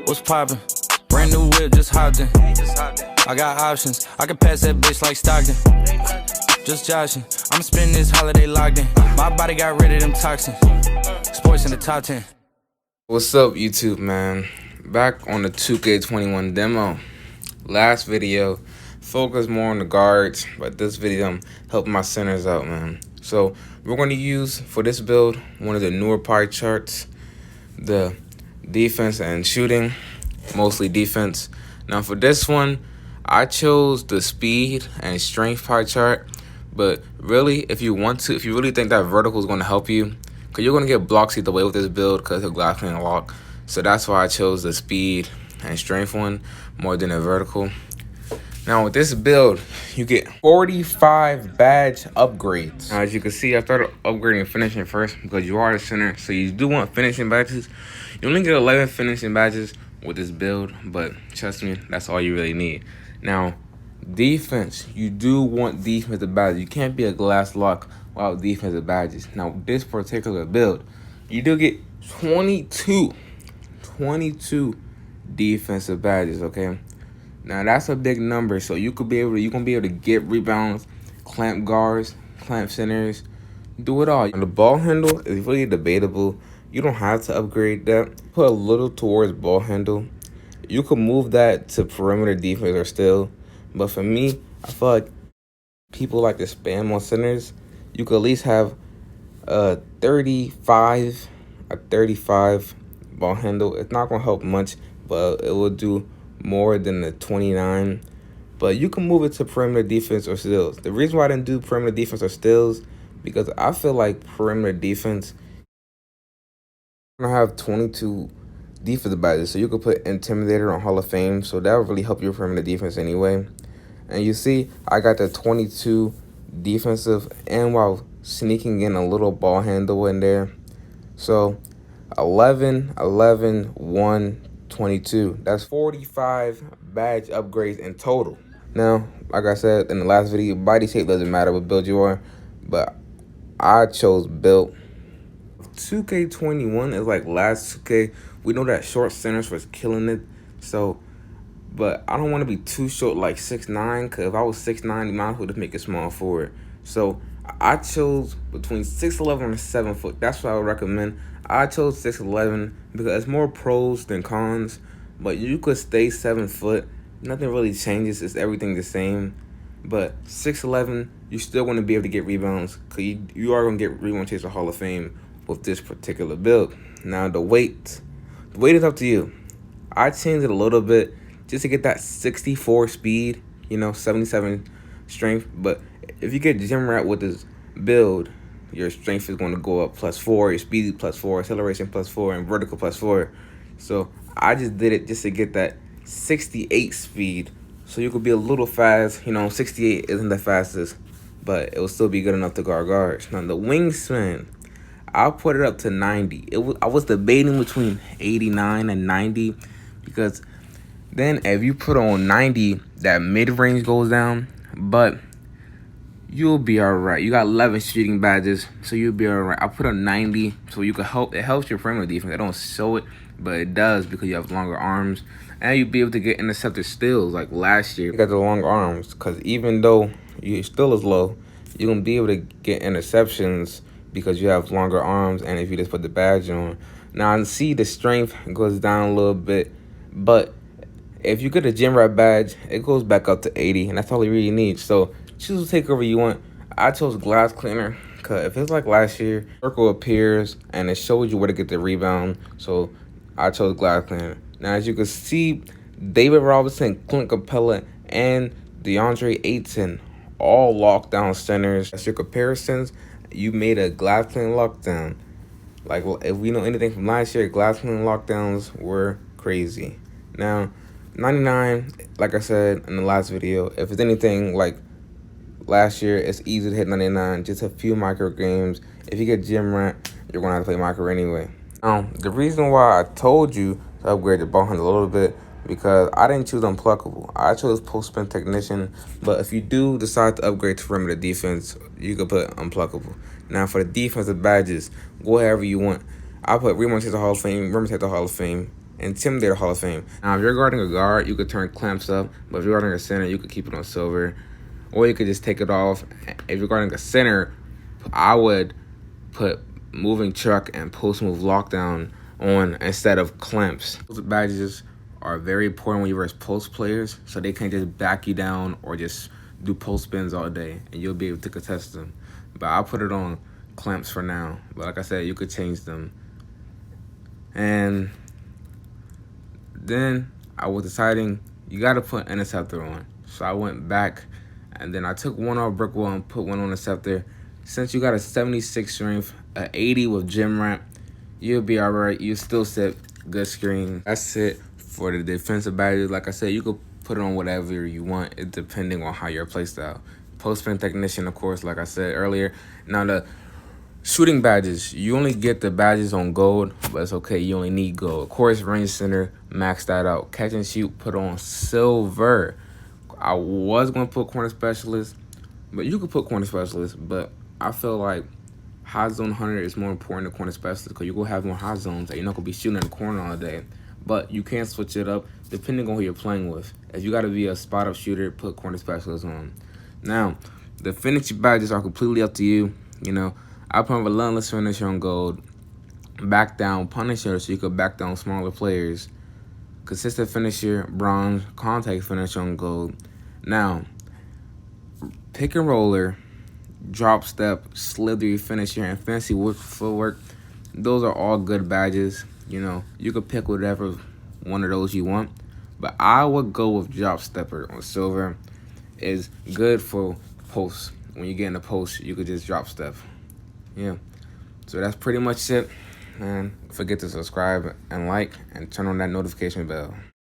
What's poppin'? Brand new whip, just hopped in. I got options, I can pass that bitch like Stockton. Just joshing, I'ma spend this holiday locked in. My body got rid of them toxins. Sports in the top 10. What's up, YouTube, man? Back on the 2K21 demo. Last video focused more on the guards, but this video I'm helping my centers out, man. So we're going to use for this build one of the newer pie charts, the defense and shooting, mostly defense. Now for this one, I chose the speed and strength pie chart, but really, if you really think that vertical is going to help you, because you're going to get blocks either way with this build because of glass clean lock. So that's why I chose the speed and strength one more than a vertical. Now with this build, you get 45 badge upgrades. Now, as you can see, I started upgrading finishing first because you are the center. So you do want finishing badges. You only get 11 finishing badges with this build, but trust me, that's all you really need. Now, defense, you do want defensive badges. You can't be a glass lock without defensive badges. Now, this particular build, you do get 22 defensive badges, okay? Now that's a big number, so you're gonna be able to get rebounds, clamp guards, clamp centers, do it all. And the ball handle is really debatable. You don't have to upgrade that. Put a little towards ball handle. You could move that to perimeter defense or still, but for me, I feel like people like to spam on centers. You could at least have a 35 ball handle. It's not gonna help much, but it will do more than the 29. But you can move it to perimeter defense or steals. The reason why I didn't do perimeter defense or steals, because I feel like perimeter defense, I have 22 defensive badges, so you could put Intimidator on Hall of Fame, so that would really help your perimeter defense anyway. And you see, I got the 22 defensive and while sneaking in a little ball handle in there. So 11, 1, 22. That's 45 badge upgrades in total. Now, like I said in the last video, body shape doesn't matter what build you are, but I chose build. 2K21 is like last 2K. We know that short centers was killing it. So, but I don't want to be too short like 6'9", because if I was 6'9", you might as well just make it small forward. So I chose between 6'11" and 7 foot. That's what I would recommend. I chose 6'11" because it's more pros than cons, but you could stay 7 foot. Nothing really changes. It's everything the same. But 6'11", you're still going to be able to get rebounds because you are going to get rebound chaser Hall of Fame with this particular build. Now the weight is up to you. I changed it a little bit just to get that 64 speed, 77 strength. But if you get gym rat with this build, your strength is going to go up +4, your speed +4, acceleration +4, and vertical +4. So I just did it just to get that 68 speed, so you could be a little fast. 68 isn't the fastest, but it will still be good enough to guard guards. Now the wingspan, I'll put it up to 90. I was debating between 89 and 90, because then if you put on 90, that mid-range goes down, but you'll be all right. You got 11 shooting badges, so you'll be all right. I put on 90, so you can help. It helps your perimeter defense. I don't show it, but it does because you have longer arms, and you'll be able to get intercepted steals like last year. You got the long arms, because even though you still is low, you're gonna be able to get interceptions because you have longer arms, and if you just put the badge on. Now I see the strength goes down a little bit, but if you get a gym rat badge, it goes back up to 80, and that's all you really need. So choose the takeover you want. I chose glass cleaner because if it's like last year, circle appears and it shows you where to get the rebound. So I chose glass cleaner. Now as you can see, David Robinson, Clint Capella, and DeAndre Ayton all lockdown centers. That's your comparisons. You made a glass cleaner lockdown. Like, if we know anything from last year, glass cleaner lockdowns were crazy. Now 99, like I said in the last video, if it's anything like last year, it's easy to hit 99, just a few micro games. If you get gym rat, you're going to have to play micro anyway. Now, the reason why I told you to upgrade the ball handle a little bit, because I didn't choose unpluckable. I chose post-spin technician, but if you do decide to upgrade to perimeter defense, you could put unpluckable. Now, for the defensive badges, go however you want. I put Rebound Chaser Hall of Fame, Rim Protector Hall of Fame, Intimidator Hall of Fame. Now, if you're guarding a guard, you could turn clamps up, but if you're guarding a center, you could keep it on silver, or you could just take it off. If you're guarding a center, I would put moving chuck and post move lockdown on instead of clamps. Those badges are very important when you verse post players, so they can't just back you down or just do post spins all day, and you'll be able to contest them. But I'll put it on clamps for now. But like I said, you could change them. And then I was deciding you got to put Interceptor on. So I went back, and then I took one off brick wall and put one on the Scepter. Since you got a 76 strength, an 80 with gym ramp, you'll be all right. You still set good screen. That's it for the defensive badges. Like I said, you could put it on whatever you want, it depending on how your playstyle. Post spin technician, of course, like I said earlier. Now the shooting badges, you only get the badges on gold, but it's okay. You only need gold. Of course, range center, max that out. Catch and shoot, put on silver. I was going to put corner specialist, but you could put corner specialist, but I feel like high zone hunter is more important than corner specialist because you're going to have more high zones and you're not going to be shooting in the corner all day. But you can switch it up depending on who you're playing with. If you got to be a spot-up shooter, put corner specialist on. Now, the finishing badges are completely up to you. You know, I put relentless finisher on gold, back down punisher so you could back down smaller players, consistent finisher, bronze, contact finisher on gold. Now, pick and roller, drop step, slithery finisher, and fancy whip footwork, those are all good badges. You know, you could pick whatever one of those you want, but I would go with drop stepper on silver. Is good for posts. When you get in the post, you could just drop step. Yeah, so that's pretty much it. And don't forget to subscribe and like and turn on that notification bell.